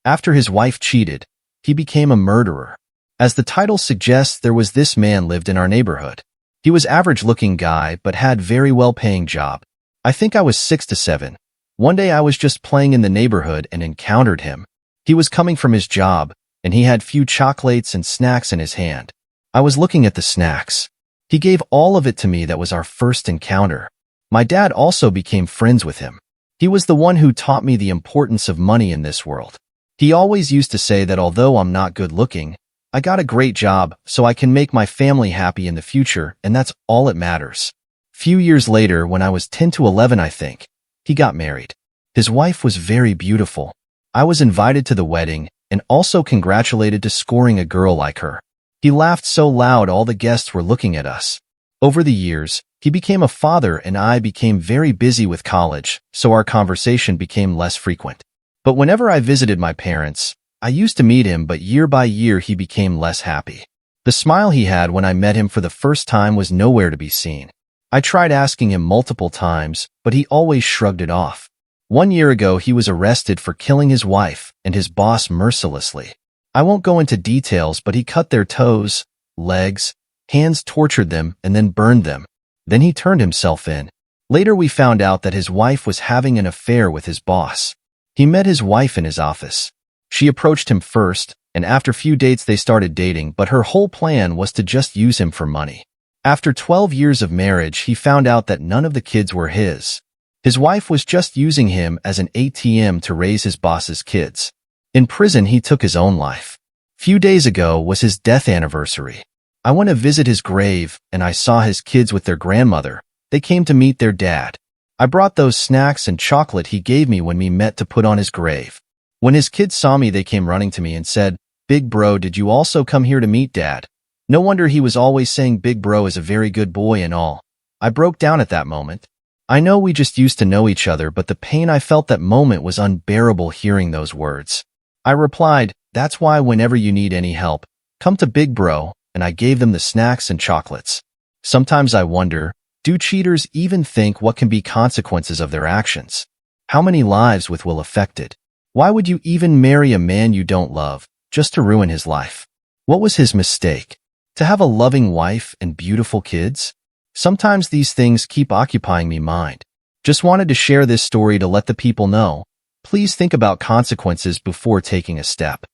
After his wife cheated, he became a murderer. As the title suggests, there was this man lived in our neighborhood. He was average-looking guy, but had very well-paying job. I think I was 6 to 7. One day I was just playing in the neighborhood and encountered him. He was coming from his job, and he had few chocolates and snacks in his hand. I was looking at the snacks. He gave all of it to me. That was our first encounter. My dad also became friends with him. He was the one who taught me the importance of money in this world. He always used to say that although I'm not good looking, I got a great job so I can make my family happy in the future, and that's all that matters. Few years later, when I was 10 to 11 I think, he got married. His wife was very beautiful. I was invited to the wedding and also congratulated to scoring a girl like her. He laughed so loud all the guests were looking at us. Over the years, he became a father and I became very busy with college, so our conversation became less frequent. But whenever I visited my parents, I used to meet him, but year by year he became less happy. The smile he had when I met him for the first time was nowhere to be seen. I tried asking him multiple times, but he always shrugged it off. 1 year ago, he was arrested for killing his wife and his boss mercilessly. I won't go into details, but he cut their toes, legs, hands, tortured them, and then burned them. Then he turned himself in. Later we found out that his wife was having an affair with his boss. He met his wife in his office. She approached him first, and after few dates they started dating, but her whole plan was to just use him for money. After 12 years of marriage, he found out that none of the kids were his. His wife was just using him as an ATM to raise his boss's kids. In prison, he took his own life. Few days ago was his death anniversary. I went to visit his grave, and I saw his kids with their grandmother. They came to meet their dad. I brought those snacks and chocolate he gave me when we met to put on his grave. When his kids saw me, they came running to me and said, "Big bro, did you also come here to meet Dad?" No wonder he was always saying Big bro is a very good boy and all. I broke down at that moment. I know we just used to know each other, but the pain I felt that moment was unbearable hearing those words. I replied, "That's why whenever you need any help, come to Big bro," and I gave them the snacks and chocolates. Sometimes I wonder, do cheaters even think what can be consequences of their actions? How many lives will affected? Why would you even marry a man you don't love, just to ruin his life? What was his mistake? To have a loving wife and beautiful kids? Sometimes these things keep occupying me mind. Just wanted to share this story to let the people know. Please think about consequences before taking a step.